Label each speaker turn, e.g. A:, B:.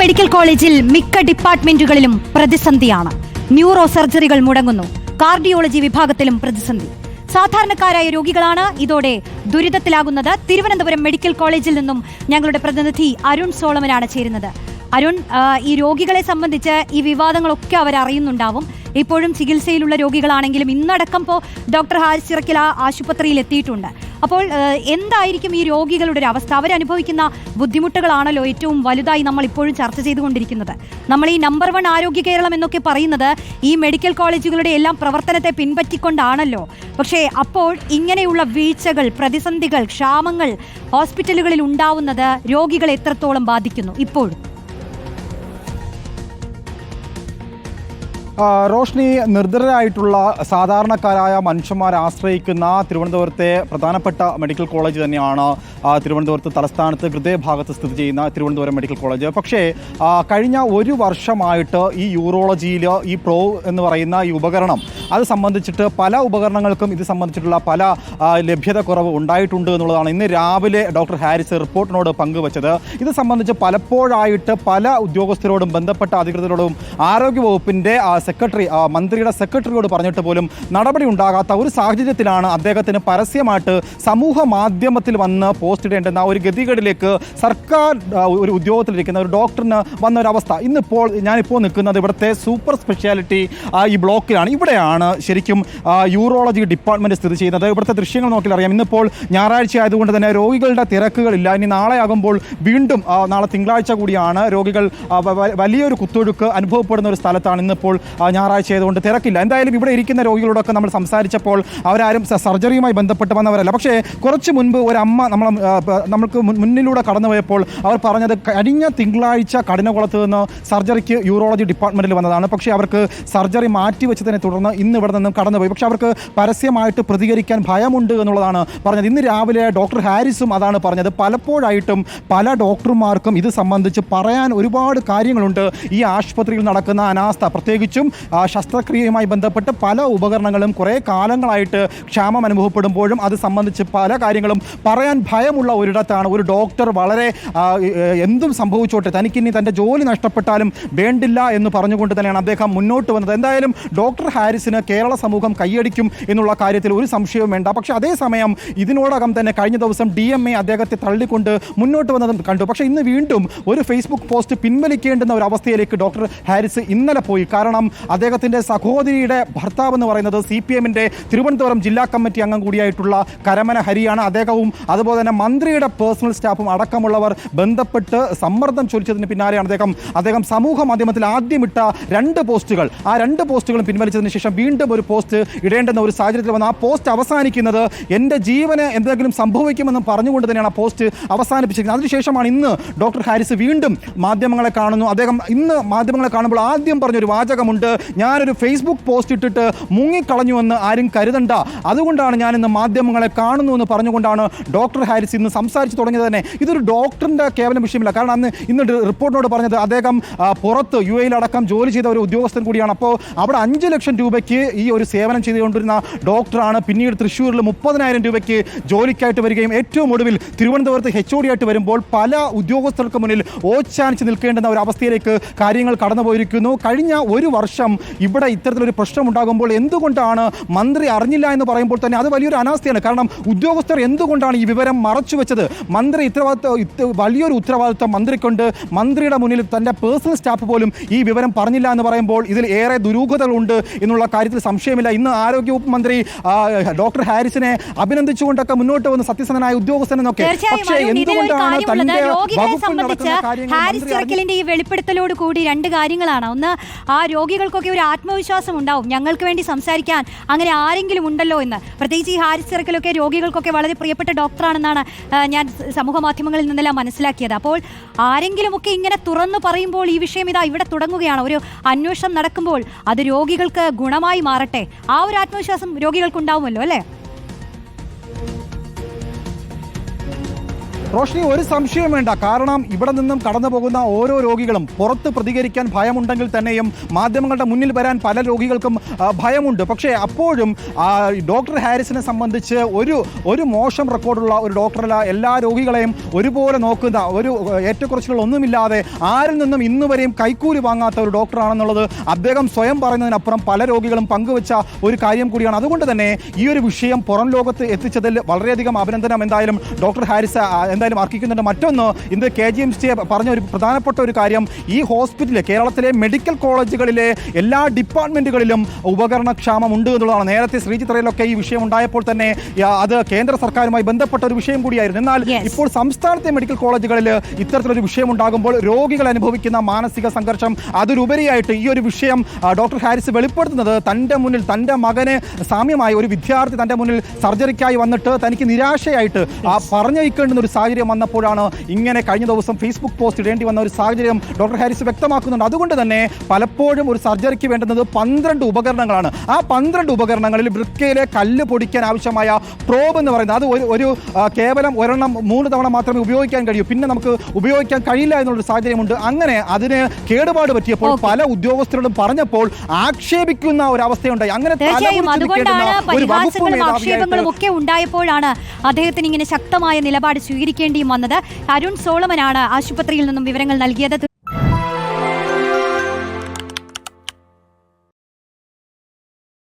A: Medical കോളേജിൽ മിക്ക ഡിപ്പാർട്ട്മെന്റുകളിലും പ്രതിസന്ധിയാണ്. ന്യൂറോ സർജറികൾ മുടങ്ങുന്നു. കാർഡിയോളജി വിഭാഗത്തിലും പ്രതിസന്ധി. സാധാരണക്കാരായ രോഗികളാണ് ഇതോടെ ദുരിതത്തിലാകുന്നത്. തിരുവനന്തപുരം മെഡിക്കൽ കോളേജിൽ നിന്നും ഞങ്ങളുടെ പ്രതിനിധി അരുൺ സോളമനാണ് ചേരുന്നത്. അരുൺ, ഈ രോഗികളെ സംബന്ധിച്ച് ഈ വിവാദങ്ങളൊക്കെ അവർ അറിയുന്നുണ്ടാവും. ഇപ്പോഴും ചികിത്സയിലുള്ള രോഗികളാണെങ്കിലും ഇന്നടക്കം ഡോക്ടർ ഹാരിസ് ചിറക്കൽ ആശുപത്രിയിൽ എത്തിയിട്ടുണ്ട്. അപ്പോൾ എന്തായിരിക്കും ഈ രോഗികളുടെ ഒരു അവസ്ഥ? അവരനുഭവിക്കുന്ന ബുദ്ധിമുട്ടുകളാണല്ലോ ഏറ്റവും വലുതായി നമ്മൾ ഇപ്പോഴും ചർച്ച ചെയ്തുകൊണ്ടിരിക്കുന്നത്. നമ്മൾ ഈ നമ്പർ 1 ആരോഗ്യ കേരളം എന്നൊക്കെ പറയുന്നത് ഈ മെഡിക്കൽ കോളേജുകളുടെ എല്ലാം പ്രവർത്തനത്തെ പിൻപറ്റിക്കൊണ്ടാണല്ലോ. പക്ഷേ അപ്പോൾ ഇങ്ങനെയുള്ള വീഴ്ചകൾ, പ്രതിസന്ധികൾ, ക്ഷാമങ്ങൾ ഹോസ്പിറ്റലുകളിൽ ഉണ്ടാവുന്നത് രോഗികളെ എത്രത്തോളം ബാധിക്കുന്നു ഇപ്പോഴും?
B: റോഷ്നി, നിർധനരായിട്ടുള്ള സാധാരണക്കാരായ മനുഷ്യന്മാരെ ആശ്രയിക്കുന്ന തിരുവനന്തപുരത്തെ പ്രധാനപ്പെട്ട മെഡിക്കൽ കോളേജ് തന്നെയാണ് തിരുവനന്തപുരത്ത് തലസ്ഥാനത്ത് ഹൃദയഭാഗത്ത് സ്ഥിതി ചെയ്യുന്ന തിരുവനന്തപുരം മെഡിക്കൽ കോളേജ്. പക്ഷേ കഴിഞ്ഞ ഒരു വർഷമായിട്ട് ഈ യൂറോളജിയിൽ ഈ പ്രോ എന്ന് പറയുന്ന ഈ ഉപകരണം, അത് സംബന്ധിച്ചിട്ട് പല ഉപകരണങ്ങൾക്കും ഇത് സംബന്ധിച്ചിട്ടുള്ള പല ലഭ്യത കുറവ് ഉണ്ടായിട്ടുണ്ട് എന്നുള്ളതാണ് ഇന്ന് രാവിലെ ഡോക്ടർ ഹാരിസ് റിപ്പോർട്ടിനോട് പങ്കുവച്ചത്. ഇത് സംബന്ധിച്ച് പലപ്പോഴായിട്ട് പല ഉദ്യോഗസ്ഥരോടും ബന്ധപ്പെട്ട അധികൃതരോടും ആരോഗ്യവകുപ്പിൻ്റെ സെക്രട്ടറി, മന്ത്രിയുടെ സെക്രട്ടറിയോട് പറഞ്ഞിട്ട് പോലും നടപടി ഉണ്ടാകാത്ത ഒരു സാഹചര്യത്തിലാണ് അദ്ദേഹത്തിന് പരസ്യമായിട്ട് സമൂഹ മാധ്യമത്തിൽ വന്ന് പോസ്റ്റ് ഇടേണ്ടുന്ന ഒരു ഗതികേടിലേക്ക് സർക്കാർ ഒരു ഉദ്യോഗത്തിലിരിക്കുന്ന ഒരു ഡോക്ടറിന് വന്ന ഒരു അവസ്ഥ. ഞാനിപ്പോൾ നിൽക്കുന്നത് ഇവിടുത്തെ സൂപ്പർ സ്പെഷ്യാലിറ്റി ഈ ബ്ലോക്കിലാണ്. ഇവിടെയാണ് ശരിക്കും യൂറോളജി ഡിപ്പാർട്ട്മെൻറ്റ് സ്ഥിതി ചെയ്യുന്നത്. ഇവിടുത്തെ ദൃശ്യങ്ങൾ നോക്കിയാൽ അറിയാം. ഇന്നിപ്പോൾ ഞായറാഴ്ച ആയതുകൊണ്ട് തന്നെ രോഗികളുടെ തിരക്കുകളില്ല. ഇനി നാളെ ആകുമ്പോൾ വീണ്ടും നാളെ തിങ്കളാഴ്ച കൂടിയാണ്. രോഗികൾ വലിയൊരു കുത്തൊഴുക്ക് അനുഭവപ്പെടുന്ന ഒരു സ്ഥലത്താണ്. ഇന്നിപ്പോൾ ഞായറാഴ്ച ആയതുകൊണ്ട് തിരക്കില്ല. എന്തായാലും ഇവിടെ ഇരിക്കുന്ന രോഗികളോടൊക്കെ നമ്മൾ സംസാരിച്ചപ്പോൾ അവരാരും സർജറിയുമായി ബന്ധപ്പെട്ട് വന്നവരല്ല. പക്ഷേ കുറച്ച് മുൻപ് ഒരു അമ്മ നമ്മൾക്ക് മുന്നിലൂടെ കടന്നുപോയപ്പോൾ അവർ പറഞ്ഞത് കഴിഞ്ഞ തിങ്കളാഴ്ച കഠിനകുളത്ത് നിന്ന് സർജറിക്ക് യൂറോളജി ഡിപ്പാർട്ട്മെൻറ്റിൽ വന്നതാണ്. പക്ഷേ അവർക്ക് സർജറി മാറ്റിവെച്ചതിനെ തുടർന്ന് ഇന്ന് ഇവിടെ നിന്നും കടന്നുപോയി. പക്ഷേ അവർക്ക് പരസ്യമായിട്ട് പ്രതികരിക്കാൻ ഭയമുണ്ട് എന്നുള്ളതാണ് പറഞ്ഞത്. ഇന്ന് രാവിലെ ഡോക്ടർ ഹാരിസും അതാണ് പറഞ്ഞത്. പലപ്പോഴായിട്ടും പല ഡോക്ടർമാർക്കും ഇത് സംബന്ധിച്ച് പറയാൻ ഒരുപാട് കാര്യങ്ങളുണ്ട്. ഈ ആശുപത്രിയിൽ നടക്കുന്ന അനാസ്ഥ, പ്രത്യേകിച്ചും ശസ്ത്രക്രിയയുമായി ബന്ധപ്പെട്ട് പല ഉപകരണങ്ങളും കുറേ കാലങ്ങളായിട്ട് ക്ഷാമം അനുഭവപ്പെടുമ്പോഴും അത് സംബന്ധിച്ച് പല കാര്യങ്ങളും പറയാൻ ഭയമുള്ള ഒരിടത്താണ് ഒരു ഡോക്ടർ വളരെ എന്തും സംഭവിച്ചോട്ടെ, തനിക്കിനി തൻ്റെ ജോലി നഷ്ടപ്പെട്ടാലും വേണ്ടില്ല എന്ന് പറഞ്ഞുകൊണ്ട് തന്നെയാണ് അദ്ദേഹം മുന്നോട്ട് വന്നത്. എന്തായാലും ഡോക്ടർ ഹാരിസിന് കേരള സമൂഹം കൈയടിക്കും എന്നുള്ള കാര്യത്തിൽ ഒരു സംശയവും വേണ്ട. പക്ഷേ അതേസമയം ഇതിനോടകം തന്നെ കഴിഞ്ഞ ദിവസം DMA അദ്ദേഹത്തെ തള്ളിക്കൊണ്ട് മുന്നോട്ട് വന്നതും കണ്ടു. പക്ഷേ ഇന്ന് വീണ്ടും ഒരു ഫേസ്ബുക്ക് പോസ്റ്റ് പിൻവലിക്കേണ്ടുന്ന ഒരു അവസ്ഥയിലേക്ക് ഡോക്ടർ ഹാരിസ് ഇന്നലെ പോയി. കാരണം അദ്ദേഹത്തിൻ്റെ സഹോദരിയുടെ ഭർത്താവ് എന്ന് പറയുന്നത് CPMൻ്റെ തിരുവനന്തപുരം ജില്ലാ കമ്മിറ്റി അംഗം കൂടിയായിട്ടുള്ള കരമന ഹരിയാണ്. അദ്ദേഹവും അതുപോലെ തന്നെ മന്ത്രിയുടെ പേഴ്സണൽ സ്റ്റാഫും അടക്കമുള്ളവർ ബന്ധപ്പെട്ട് സമ്മർദ്ദം ചൊരിച്ചതിന് പിന്നാലെയാണ് അദ്ദേഹം സമൂഹ മാധ്യമത്തിൽ ആദ്യമിട്ട 2 പോസ്റ്റുകൾ, ആ 2 പോസ്റ്റുകളും പിൻവലിച്ചതിന് ശേഷം വീണ്ടും ഒരു പോസ്റ്റ് ഇടേണ്ടുന്ന ഒരു സാഹചര്യത്തിൽ വന്ന് ആ പോസ്റ്റ് അവസാനിക്കുന്നത് എൻ്റെ ജീവന് എന്തെങ്കിലും സംഭവിക്കുമെന്ന് പറഞ്ഞുകൊണ്ട് തന്നെയാണ് ആ പോസ്റ്റ് അവസാനിപ്പിച്ചിരിക്കുന്നത്. അതിനുശേഷമാണ് ഇന്ന് ഡോക്ടർ ഹാരിസ് വീണ്ടും മാധ്യമങ്ങളെ കാണുന്നു. അദ്ദേഹം ഇന്ന് മാധ്യമങ്ങളെ കാണുമ്പോൾ ആദ്യം പറഞ്ഞൊരു വാചകമുണ്ട്, ഞാനൊരു ഫേസ്ബുക്ക് പോസ്റ്റ് ഇട്ടിട്ട് മുങ്ങിക്കളഞ്ഞുവെന്ന് ആരും കരുതണ്ട, അതുകൊണ്ടാണ് ഞാനിന്ന് മാധ്യമങ്ങളെ കാണുന്നു എന്ന് പറഞ്ഞുകൊണ്ടാണ് ഡോക്ടർ ഹാരിസ് ഇന്ന് സംസാരിച്ച് തുടങ്ങിയത് തന്നെ. ഇതൊരു ഡോക്ടറിൻ്റെ കേവലം വിഷയമില്ല. കാരണം ഇന്ന് റിപ്പോർട്ടിനോട് പറഞ്ഞത് അദ്ദേഹം പുറത്ത് UAE-ലടക്കം ജോലി ചെയ്ത ഒരു ഉദ്യോഗസ്ഥൻ കൂടിയാണ്. അപ്പോൾ അവിടെ 5 ലക്ഷം രൂപയ്ക്ക് ഈ ഒരു സേവനം ചെയ്തുകൊണ്ടിരുന്ന ഡോക്ടറാണ്. പിന്നീട് തൃശ്ശൂരിൽ 30,000 രൂപയ്ക്ക് ജോലിക്കായിട്ട് വരികയും ഏറ്റവും ഒടുവിൽ തിരുവനന്തപുരത്ത് HOD ആയിട്ട് വരുമ്പോൾ പല ഉദ്യോഗസ്ഥർക്ക് മുന്നിൽ ഓച്ചാനിച്ച് നിൽക്കേണ്ടുന്ന ഒരു അവസ്ഥയിലേക്ക് കാര്യങ്ങൾ കടന്നുപോയിരിക്കുന്നു. കഴിഞ്ഞ ഒരു വർഷം ഇവിടെ ഇത്തരത്തിലൊരു പ്രശ്നം ഉണ്ടാകുമ്പോൾ എന്തുകൊണ്ടാണ് മന്ത്രി അറിഞ്ഞില്ല എന്ന് പറയുമ്പോൾ തന്നെ അത് വലിയൊരു അനാസ്ഥയാണ്. കാരണം ഉദ്യോഗസ്ഥർ എന്തുകൊണ്ടാണ് ഈ വിവരം മറച്ചു വെച്ചത്? മന്ത്രി വലിയൊരു ഉത്തരവാദിത്വം മന്ത്രിക്കുണ്ട്. മന്ത്രിയുടെ മുന്നിൽ തൻ്റെ പേഴ്സണൽ സ്റ്റാഫ് പോലും ഈ വിവരം പറഞ്ഞില്ല എന്ന് പറയുമ്പോൾ ഇതിൽ ഏറെ ദുരൂഹതകളുണ്ട് എന്നുള്ള കാര്യത്തിൽ സംശയമില്ല. ഇന്ന് ആരോഗ്യവകുപ്പ് മന്ത്രി ഡോക്ടർ ഹാരിസിനെ അഭിനന്ദിച്ചുകൊണ്ടൊക്കെ മുന്നോട്ട് വന്ന് സത്യസന്ധനായ ഉദ്യോഗസ്ഥനെന്നൊക്കെ. പക്ഷേ എന്തുകൊണ്ടാണ് തൻ്റെ
A: ഹാരിസ് ചിറക്കലിന്റെ ഈ വെളിപ്പെടുത്തലോട് കൂടി 2 കാര്യങ്ങളാണ്. ഒന്ന്, ആ രോഗികൾക്കൊക്കെ ഒരു ആത്മവിശ്വാസം ഉണ്ടാവും, ഞങ്ങൾക്ക് വേണ്ടി സംസാരിക്കാൻ അങ്ങനെ ആരെങ്കിലും ഉണ്ടല്ലോ എന്ന്. പ്രത്യേകിച്ച് ഈ ഹാരിസ് ചിറക്കലൊക്കെ രോഗികൾക്കൊക്കെ വളരെ പ്രിയപ്പെട്ട ഡോക്ടറാണെന്നാണ് ഞാൻ സമൂഹ മാധ്യമങ്ങളിൽ നിന്നെല്ലാം മനസ്സിലാക്കിയത്. അപ്പോൾ ആരെങ്കിലുമൊക്കെ ഇങ്ങനെ തുറന്നു പറയുമ്പോൾ ഈ വിഷയം ഇവിടെ തുടങ്ങുകയാണ്. ഒരു അന്വേഷണം നടക്കുമ്പോൾ അത് രോഗികൾക്ക് ഗുണമായി മാറട്ടെ, ആ ഒരു ആത്മവിശ്വാസം രോഗികൾക്കുണ്ടാവുമല്ലോ അല്ലേ?
B: റോഷ്നി, ഒരു സംശയം വേണ്ട. കാരണം ഇവിടെ നിന്നും കടന്നു പോകുന്ന ഓരോ രോഗികളും പുറത്ത് പ്രതികരിക്കാൻ ഭയമുണ്ടെങ്കിൽ തന്നെയും മാധ്യമങ്ങളുടെ മുന്നിൽ വരാൻ പല രോഗികൾക്കും ഭയമുണ്ട്. പക്ഷേ അപ്പോഴും ഡോക്ടർ ഹാരിസിനെ സംബന്ധിച്ച് ഒരു മോശം റെക്കോർഡുള്ള ഒരു ഡോക്ടറല്ല. എല്ലാ രോഗികളെയും ഒരുപോലെ നോക്കുന്ന, ഒരു ഏറ്റക്കുറച്ചിലൊന്നുമില്ലാതെ ആരിൽ നിന്നും ഇന്നുവരെയും കൈക്കൂലി വാങ്ങാത്ത ഒരു ഡോക്ടറാണെന്നുള്ളത് അദ്ദേഹം സ്വയം പറയുന്നതിനപ്പുറം പല രോഗികളും പങ്കുവച്ച ഒരു കാര്യം കൂടിയാണ്. അതുകൊണ്ട് തന്നെ ഈ ഒരു വിഷയം പുറം ലോകത്ത് എത്തിച്ചതിൽ വളരെയധികം അഭിനന്ദനം എന്തായാലും ഡോക്ടർ ഹാരിസ് എന്തായാലും അർഹിക്കുന്നുണ്ട്. മറ്റൊന്ന്, ഇന്ന് KGMC പറഞ്ഞ ഒരു പ്രധാനപ്പെട്ട ഒരു കാര്യം, ഈ ഹോസ്പിറ്റലിലെ കേരളത്തിലെ മെഡിക്കൽ കോളേജുകളിലെ എല്ലാ ഡിപ്പാർട്ട്മെന്റുകളിലും ഉപകരണക്ഷാമം ഉണ്ട് എന്നുള്ളതാണ്. നേരത്തെ ശ്രീചിത്രയിലൊക്കെ ഈ വിഷയം ഉണ്ടായപ്പോൾ തന്നെ അത് കേന്ദ്ര സർക്കാരുമായി ബന്ധപ്പെട്ട ഒരു വിഷയം കൂടിയായിരുന്നു. എന്നാൽ ഇപ്പോൾ സംസ്ഥാനത്തെ മെഡിക്കൽ കോളേജുകളിൽ ഇത്തരത്തിലൊരു വിഷയം ഉണ്ടാകുമ്പോൾ രോഗികൾ അനുഭവിക്കുന്ന മാനസിക സംഘർഷം അതിലുപരിയായിട്ട് ഈ ഒരു വിഷയം ഡോക്ടർ ഹാരിസ് വെളിപ്പെടുത്തുന്നത് തൻ്റെ മുന്നിൽ തൻ്റെ മകന് സാമ്യമായ ഒരു വിദ്യാർത്ഥി തൻ്റെ മുന്നിൽ സർജറിക്കായി വന്നിട്ട് തനിക്ക് നിരാശയായിട്ട് പറഞ്ഞയക്കേണ്ടുന്ന ഒരു സാഹചര്യം വന്നപ്പോഴാണ് ഇങ്ങനെ കഴിഞ്ഞ ദിവസം ഫേസ്ബുക്ക് പോസ്റ്റ് ഇടേണ്ടി വന്ന ഒരു സാഹചര്യം ഡോക്ടർ ഹാരിസ് വ്യക്തമാക്കുന്നുണ്ട്. അതുകൊണ്ട് തന്നെ പലപ്പോഴും ഒരു സർജറിക്ക് വേണ്ടുന്നത് 12 ഉപകരണങ്ങളാണ്. ആ 12 ഉപകരണങ്ങളിൽ വൃക്കയിലെ കല്ല് പൊടിക്കാൻ ആവശ്യമായ പ്രോബ് എന്ന് പറയുന്നത് അത് ഒരു കേവലം ഒരെണ്ണം 3 തവണ മാത്രമേ ഉപയോഗിക്കാൻ കഴിയൂ. പിന്നെ നമുക്ക് ഉപയോഗിക്കാൻ കഴിയില്ല എന്നുള്ളൊരു സാഹചര്യമുണ്ട്. അങ്ങനെ അതിന് കേടുപാട് പറ്റിയപ്പോൾ പല ഉദ്യോഗസ്ഥരോടും പറഞ്ഞപ്പോൾ ആക്ഷേപിക്കുന്ന ഒരു അവസ്ഥയുണ്ടായി. അങ്ങനെ
A: ആക്ഷേപങ്ങളും ഒക്കെ ഉണ്ടായപ്പോഴാണ് അദ്ദേഹത്തിന് ഇങ്ങനെ ശക്തമായ നിലപാട് സ്വീകരിക്കേണ്ടിയും വന്നത്. അരുൺ സോളമനാണ് ആശുപത്രിയിൽ നിന്നും വിവരങ്ങൾ നൽകിയത്.